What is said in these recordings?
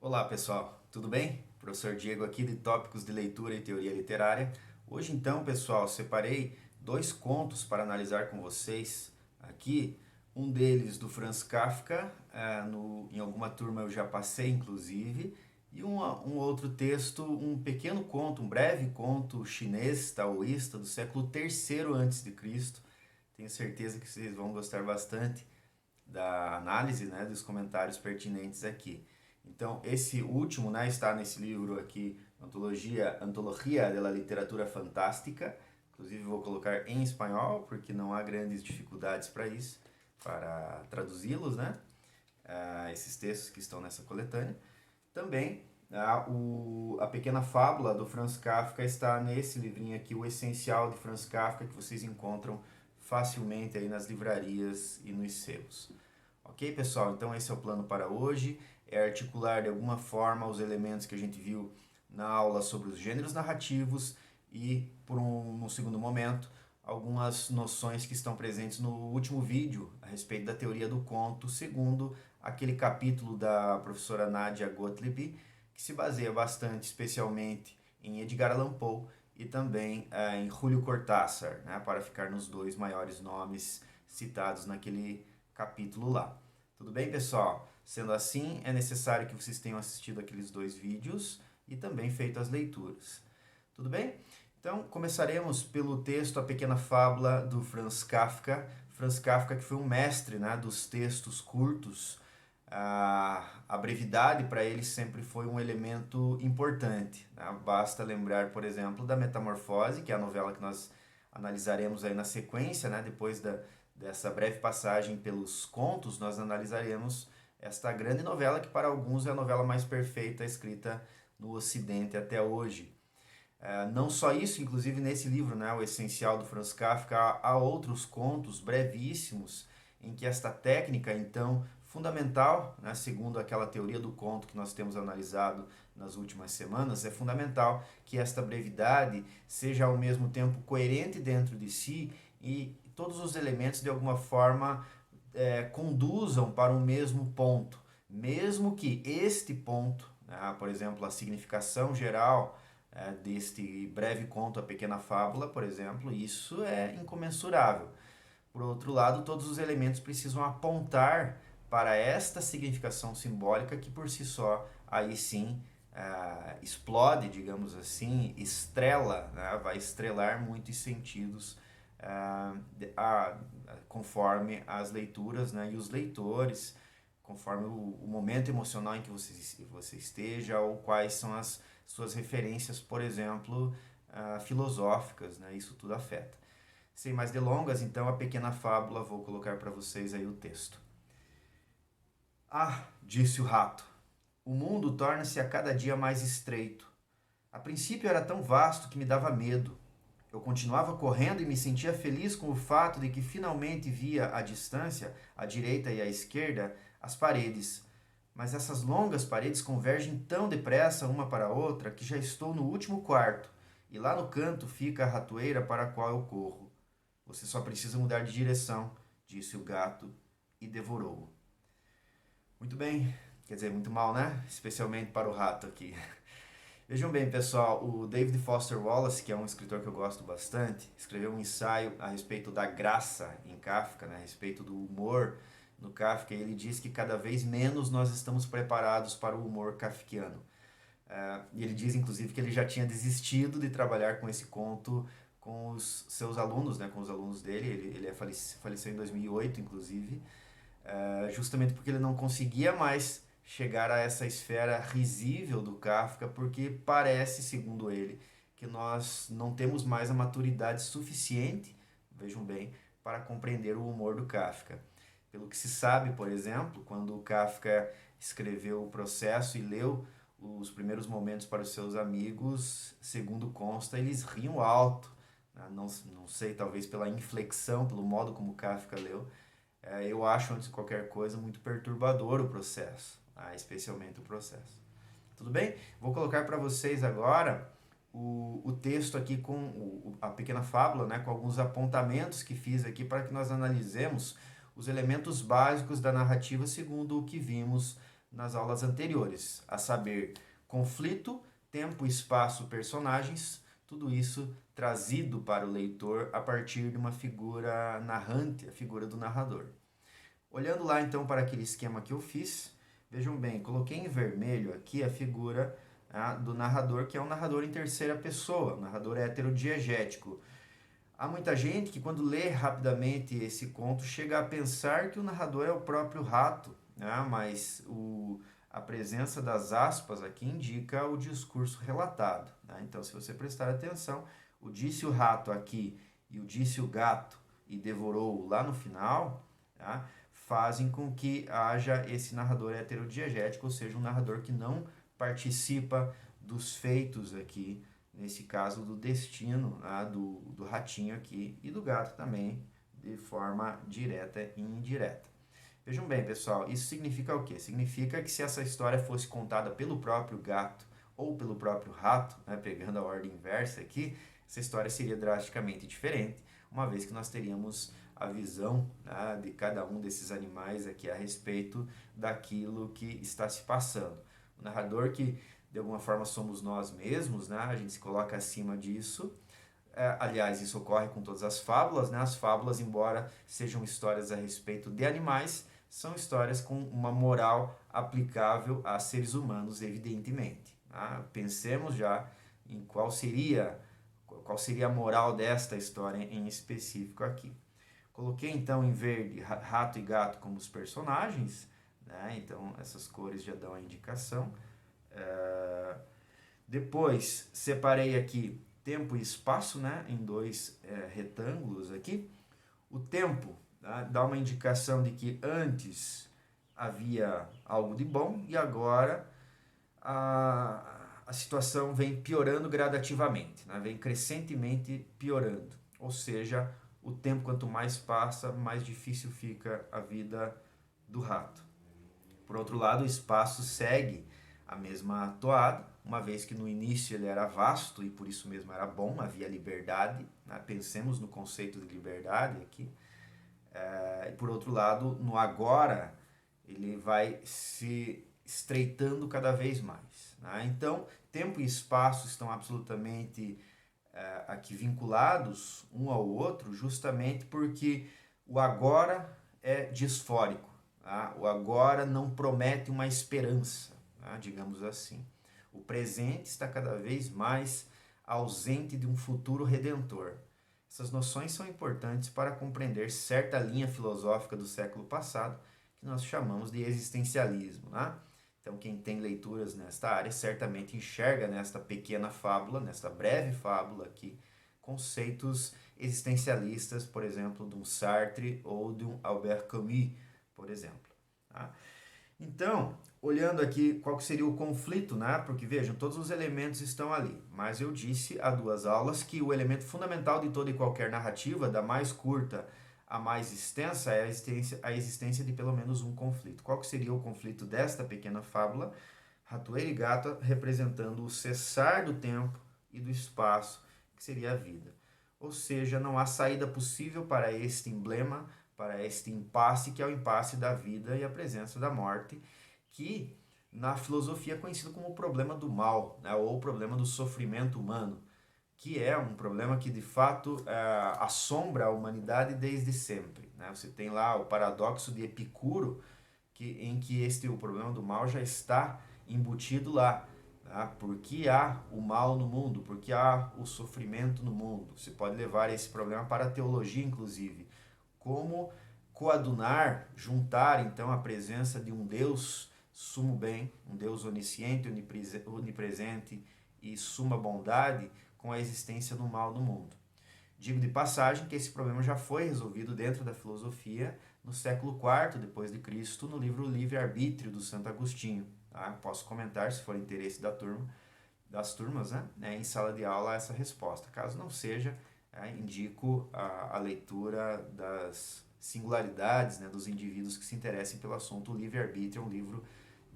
Olá pessoal, tudo bem? Professor Diego aqui de Tópicos de Leitura e Teoria Literária. Hoje então, pessoal, separei dois contos para analisar com vocês aqui. Um deles do Franz Kafka, em alguma turma eu já passei inclusive, e um outro texto, um pequeno conto, um breve conto chinês taoísta do século III a.C. Tenho certeza que vocês vão gostar bastante da análise, né, dos comentários pertinentes aqui. Então, esse último, né, está nesse livro aqui, Antologia de la Literatura Fantástica. Inclusive, vou colocar em espanhol, porque não há grandes dificuldades para isso, para traduzi-los, né? Esses textos que estão nessa coletânea. Também, a Pequena Fábula do Franz Kafka está nesse livrinho aqui, O Essencial de Franz Kafka, que vocês encontram facilmente aí nas livrarias e nos sebos. Ok, pessoal? Então esse é o plano para hoje, é articular de alguma forma os elementos que a gente viu na aula sobre os gêneros narrativos e, no segundo momento, algumas noções que estão presentes no último vídeo a respeito da teoria do conto, segundo aquele capítulo da professora Nadia Gottlieb, que se baseia bastante, especialmente, em Edgar Allan Poe e também em Julio Cortázar, né, para ficar nos dois maiores nomes citados naquele capítulo lá. Tudo bem, pessoal? Sendo assim, é necessário que vocês tenham assistido aqueles dois vídeos e também feito as leituras. Tudo bem? Então, começaremos pelo texto A Pequena Fábula do Franz Kafka. Franz Kafka que foi um mestre, né, dos textos curtos. A brevidade para ele sempre foi um elemento importante, né? Basta lembrar, por exemplo, da Metamorfose, que é a novela que nós analisaremos aí na sequência, né? Depois dessa breve passagem pelos contos, nós analisaremos esta grande novela que para alguns é a novela mais perfeita escrita no Ocidente até hoje. Não só isso, inclusive nesse livro, né, O Essencial do Franz Kafka, há outros contos brevíssimos em que esta técnica, então, fundamental, né, segundo aquela teoria do conto que nós temos analisado nas últimas semanas, é fundamental que esta brevidade seja ao mesmo tempo coerente dentro de si e todos os elementos de alguma forma conduzam para o mesmo ponto, mesmo que este ponto, né, por exemplo, a significação geral deste breve conto, A Pequena Fábula, por exemplo, isso é incomensurável. Por outro lado, todos os elementos precisam apontar para esta significação simbólica que por si só, aí sim, explode, digamos assim, estrela, né? Vai estrelar muitos sentidos conforme as leituras, né? E os leitores, conforme o momento emocional em que você esteja, ou quais são as suas referências, por exemplo, filosóficas, né? Isso tudo afeta. Sem mais delongas, então, a pequena fábula, vou colocar para vocês aí o texto. Ah, disse o rato, o mundo torna-se a cada dia mais estreito. A princípio era tão vasto que me dava medo. Eu continuava correndo e me sentia feliz com o fato de que finalmente via à distância, à direita e à esquerda, as paredes. Mas essas longas paredes convergem tão depressa uma para a outra que já estou no último quarto, e lá no canto fica a ratoeira para a qual eu corro. Você só precisa mudar de direção, disse o gato, e devorou-o. Muito bem, quer dizer, muito mal, né? Especialmente para o rato aqui. Vejam bem, pessoal, o David Foster Wallace, que é um escritor que eu gosto bastante, escreveu um ensaio a respeito da graça em Kafka, né, a respeito do humor no Kafka, e ele diz que cada vez menos nós estamos preparados para o humor kafkiano. E ele diz, inclusive, que ele já tinha desistido de trabalhar com esse conto com os seus alunos, né, com os alunos dele. Ele faleceu em 2008, inclusive, justamente porque ele não conseguia mais chegar a essa esfera risível do Kafka, porque parece, segundo ele, que nós não temos mais a maturidade suficiente, vejam bem, para compreender o humor do Kafka. Pelo que se sabe, por exemplo, quando o Kafka escreveu o Processo e leu os primeiros momentos para os seus amigos, segundo consta, eles riam alto. Não sei, talvez pela inflexão, pelo modo como o Kafka leu. Eu acho, antes de qualquer coisa, muito perturbador o processo, especialmente o processo. Tudo bem? Vou colocar para vocês agora o texto aqui com a pequena fábula, né, com alguns apontamentos que fiz aqui para que nós analisemos os elementos básicos da narrativa segundo o que vimos nas aulas anteriores, a saber, conflito, tempo, espaço, personagens, tudo isso trazido para o leitor a partir de uma figura narrante, a figura do narrador. Olhando lá então para aquele esquema que eu fiz, vejam bem, coloquei em vermelho aqui a figura do narrador, que é um narrador em terceira pessoa, um narrador heterodiegético. Há muita gente que, quando lê rapidamente esse conto, chega a pensar que o narrador é o próprio rato, né? Mas a presença das aspas aqui indica o discurso relatado, né? Então, se você prestar atenção, o disse o rato aqui e o disse o gato e devorou lá no final, tá? Fazem com que haja esse narrador heterodiegético, ou seja, um narrador que não participa dos feitos aqui, nesse caso do destino, né, do ratinho aqui e do gato também, de forma direta e indireta. Vejam bem, pessoal, isso significa o quê? Significa que se essa história fosse contada pelo próprio gato ou pelo próprio rato, né, pegando a ordem inversa aqui, essa história seria drasticamente diferente, uma vez que nós teríamos a visão, né, de cada um desses animais aqui a respeito daquilo que está se passando. O narrador, que de alguma forma somos nós mesmos, né? A gente se coloca acima disso. Aliás, isso ocorre com todas as fábulas, né? As fábulas, embora sejam histórias a respeito de animais, são histórias com uma moral aplicável a seres humanos, evidentemente. Tá? Pensemos já em qual seria a moral desta história em específico aqui. Coloquei então em verde rato e gato como os personagens, né? Então essas cores já dão a indicação. Depois separei aqui tempo e espaço, né, em dois retângulos aqui. O tempo, tá, dá uma indicação de que antes havia algo de bom e agora a situação vem piorando gradativamente, né, vem crescentemente piorando. Ou seja, o tempo quanto mais passa, mais difícil fica a vida do rato. Por outro lado, o espaço segue a mesma toada, uma vez que no início ele era vasto e por isso mesmo era bom, havia liberdade, né? Pensemos no conceito de liberdade aqui. E por outro lado, no agora, ele vai se estreitando cada vez mais, né? Então, tempo e espaço estão absolutamente aqui vinculados um ao outro, justamente porque o agora é disfórico. Tá? O agora não promete uma esperança, tá? Digamos assim. O presente está cada vez mais ausente de um futuro redentor. Essas noções são importantes para compreender certa linha filosófica do século passado, que nós chamamos de existencialismo. Né? Então, quem tem leituras nesta área certamente enxerga nesta pequena fábula, nesta breve fábula aqui, conceitos existencialistas, por exemplo, de um Sartre ou de um Albert Camus, por exemplo. Tá? Então, olhando aqui qual que seria o conflito, né? Porque vejam, todos os elementos estão ali, mas eu disse há duas aulas que o elemento fundamental de toda e qualquer narrativa, da mais curta à mais extensa, é a existência de pelo menos um conflito. Qual que seria o conflito desta pequena fábula? Ratoeira e gata representando o cessar do tempo e do espaço, que seria a vida. Ou seja, não há saída possível para este emblema, para este impasse, que é o impasse da vida e a presença da morte, que na filosofia é conhecido como o problema do mal, né, ou o problema do sofrimento humano, que é um problema que de fato assombra a humanidade desde sempre. Né? Você tem lá o paradoxo de Epicuro, em que o problema do mal já está embutido lá. Tá? Por que há o mal no mundo? Por que há o sofrimento no mundo? Você pode levar esse problema para a teologia, inclusive. Como coadunar, juntar então a presença de um Deus sumo bem, um Deus onisciente, onipresente e suma bondade com a existência do mal no mundo. Digo de passagem que esse problema já foi resolvido dentro da filosofia no século IV depois de Cristo, no livro Livre-Arbítrio do Santo Agostinho. Tá? Posso comentar, se for interesse das turmas, né, em sala de aula, essa resposta. Caso não seja, indico a leitura das singularidades, né, dos indivíduos que se interessem pelo assunto. O Livre-Arbítrio é um livro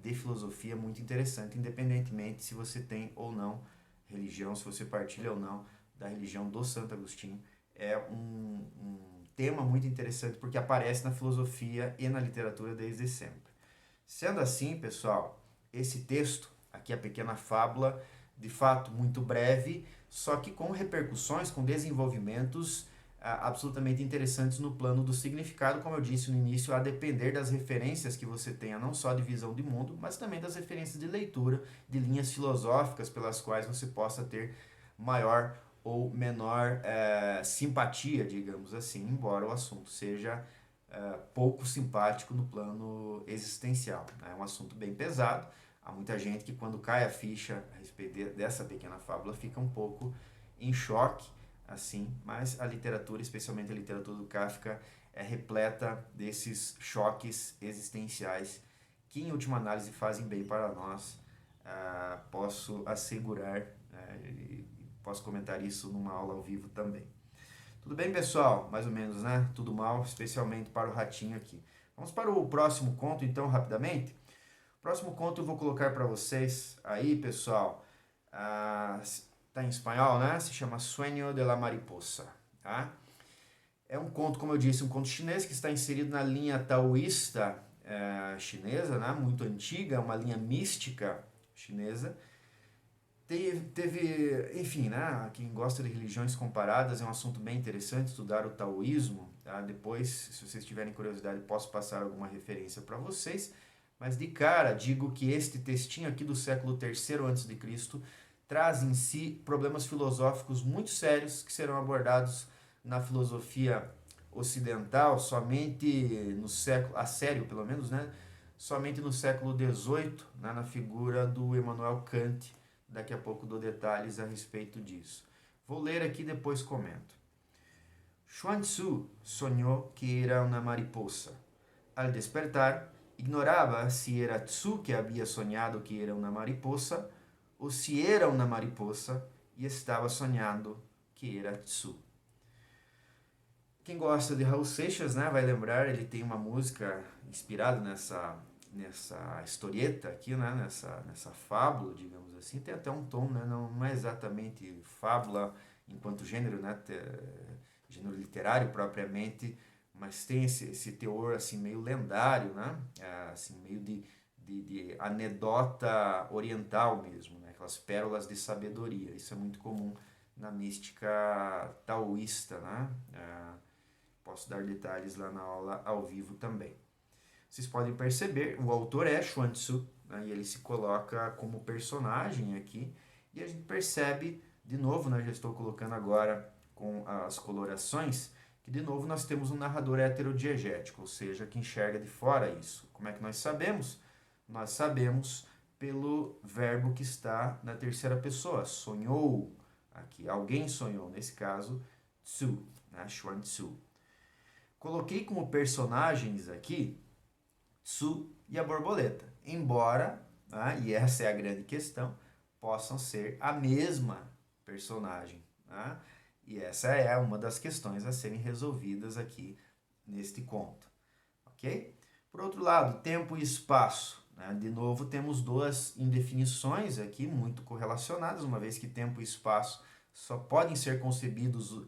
de filosofia muito interessante, independentemente se você tem ou não religião, se você partilha ou não da religião do Santo Agostinho. É um tema muito interessante porque aparece na filosofia e na literatura desde sempre. Sendo assim, pessoal, esse texto, aqui a pequena fábula, de fato muito breve, só que com repercussões, com desenvolvimentos absolutamente interessantes no plano do significado, como eu disse no início, a depender das referências que você tenha, não só de visão de mundo, mas também das referências de leitura, de linhas filosóficas pelas quais você possa ter maior ou menor simpatia, digamos assim, embora o assunto seja pouco simpático no plano existencial. É um assunto bem pesado. Há muita gente que, quando cai a ficha a respeito dessa pequena fábula, fica um pouco em choque, assim, mas a literatura, especialmente a literatura do Kafka, é repleta desses choques existenciais que, em última análise, fazem bem para nós. Posso assegurar, e posso comentar isso numa aula ao vivo também. Tudo bem, pessoal? Mais ou menos, né? Tudo mal, especialmente para o ratinho aqui. Vamos para o próximo conto, então, rapidamente. O próximo conto eu vou colocar para vocês aí, pessoal. Tá em espanhol, né? Se chama Sueño de la Mariposa, tá? É um conto, como eu disse, um conto chinês que está inserido na linha taoísta chinesa, né? Muito antiga, uma linha mística chinesa. Enfim, né? Quem gosta de religiões comparadas é um assunto bem interessante, estudar o taoísmo. Tá? Depois, se vocês tiverem curiosidade, posso passar alguma referência para vocês. Mas de cara, digo que este textinho aqui do século III a.C. traz em si problemas filosóficos muito sérios que serão abordados na filosofia ocidental somente no século, a sério pelo menos, né? Somente no século XVIII, né? Na figura do Immanuel Kant. Daqui a pouco dou detalhes a respeito disso. Vou ler aqui e depois comento. Xuanzhu sonhou que era uma mariposa. Al despertar, ignorava se era Tzu que havia sonhado que era uma mariposa ou se era uma mariposa e estava sonhando que era Tzu. Quem gosta de Raul Seixas, né, vai lembrar, ele tem uma música inspirada nessa historieta aqui, né, nessa fábula, digamos assim. Tem até um tom, né, não é exatamente fábula enquanto gênero, né, gênero literário propriamente, mas tem esse teor assim meio lendário, né, assim meio de anedota oriental mesmo, né, aquelas pérolas de sabedoria. Isso é muito comum na mística taoísta, né. Posso dar detalhes lá na aula ao vivo também. Vocês podem perceber, o autor é Xuanzhu, né, e ele se coloca como personagem aqui, e a gente percebe, de novo, né, já estou colocando agora com as colorações, que de novo nós temos um narrador heterodiegético, ou seja, que enxerga de fora isso. Como é que nós sabemos? Nós sabemos pelo verbo que está na terceira pessoa, sonhou, aqui, alguém sonhou, nesse caso, Tzu, né, Xuanzhu. Coloquei como personagens aqui Tzu e a borboleta, embora, né, e essa é a grande questão, possam ser a mesma personagem. Né? E essa é uma das questões a serem resolvidas aqui neste conto. Ok? Por outro lado, tempo e espaço. Né? De novo, temos duas indefinições aqui muito correlacionadas, uma vez que tempo e espaço só podem ser concebidos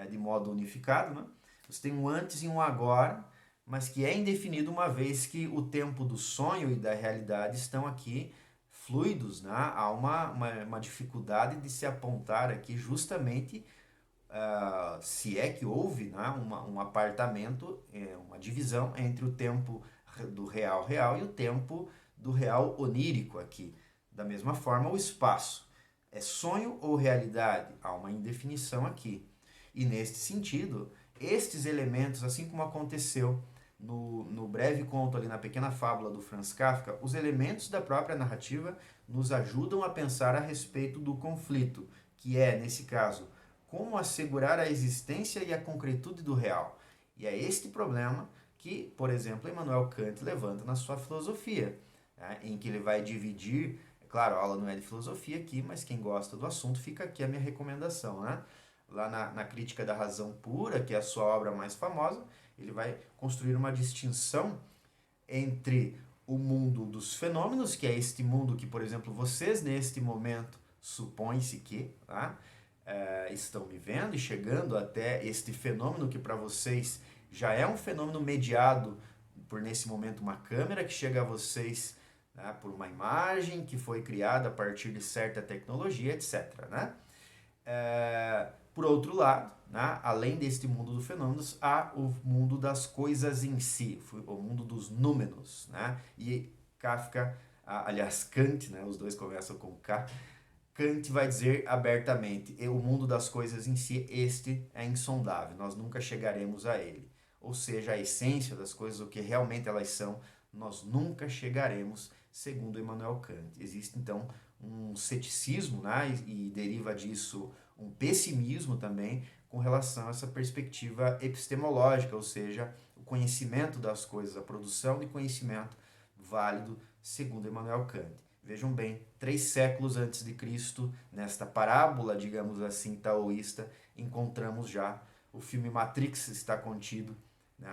de modo unificado. Né? Você tem um antes e um agora, mas que é indefinido uma vez que o tempo do sonho e da realidade estão aqui fluidos, né? Há uma dificuldade de se apontar aqui justamente se é que houve, né, um apartamento, uma divisão entre o tempo do real real e o tempo do real onírico aqui. Da mesma forma, o espaço. É sonho ou realidade? Há uma indefinição aqui. E neste sentido, estes elementos, assim como aconteceu no breve conto ali na pequena fábula do Franz Kafka, os elementos da própria narrativa nos ajudam a pensar a respeito do conflito, que é, nesse caso, como assegurar a existência e a concretude do real. E é este problema que, por exemplo, Immanuel Kant levanta na sua filosofia, né, em que ele vai dividir, é claro, a aula não é de filosofia aqui, mas quem gosta do assunto, fica aqui a minha recomendação, né? Lá na Crítica da Razão Pura, que é a sua obra mais famosa, ele vai construir uma distinção entre o mundo dos fenômenos, que é este mundo que, por exemplo, vocês neste momento supõe-se que estão vivendo e chegando até este fenômeno que para vocês já é um fenômeno mediado por nesse momento uma câmera que chega a vocês, né, por uma imagem que foi criada a partir de certa tecnologia, etc. Né? Por outro lado, né, além deste mundo dos fenômenos, há o mundo das coisas em si, o mundo dos números. Né? E Kafka, aliás Kant, né, os dois começam com K, Kant vai dizer abertamente, o mundo das coisas em si, este é insondável, nós nunca chegaremos a ele. Ou seja, a essência das coisas, o que realmente elas são, nós nunca chegaremos, segundo Immanuel Kant. Existe, então, um ceticismo, né, e deriva disso um pessimismo também, com relação a essa perspectiva epistemológica, ou seja, o conhecimento das coisas, a produção de conhecimento válido, segundo Immanuel Kant. Vejam bem, 3 séculos antes de Cristo, nesta parábola, digamos assim, taoísta, encontramos já o filme Matrix está contido, né,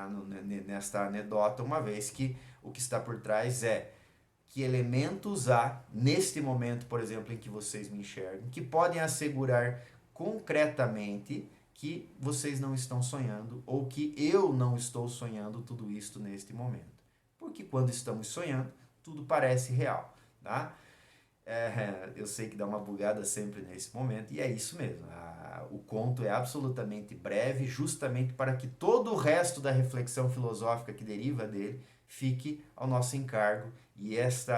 nesta anedota, uma vez que o que está por trás é que elementos há, neste momento, por exemplo, em que vocês me enxergam, que podem assegurar concretamente que vocês não estão sonhando ou que eu não estou sonhando tudo isto neste momento. Porque quando estamos sonhando, tudo parece real. Tá? Eu sei que dá uma bugada sempre nesse momento, e é isso mesmo. O conto é absolutamente breve, justamente para que todo o resto da reflexão filosófica que deriva dele fique ao nosso encargo. E este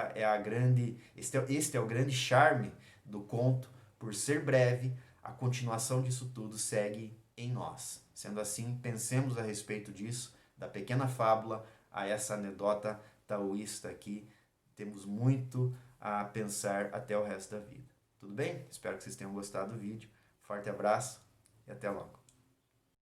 é o grande charme do conto, por ser breve, a continuação disso tudo segue em nós. Sendo assim, pensemos a respeito disso, da pequena fábula a essa anedota taoísta aqui. Temos muito a pensar até o resto da vida. Tudo bem? Espero que vocês tenham gostado do vídeo. Forte abraço e até logo.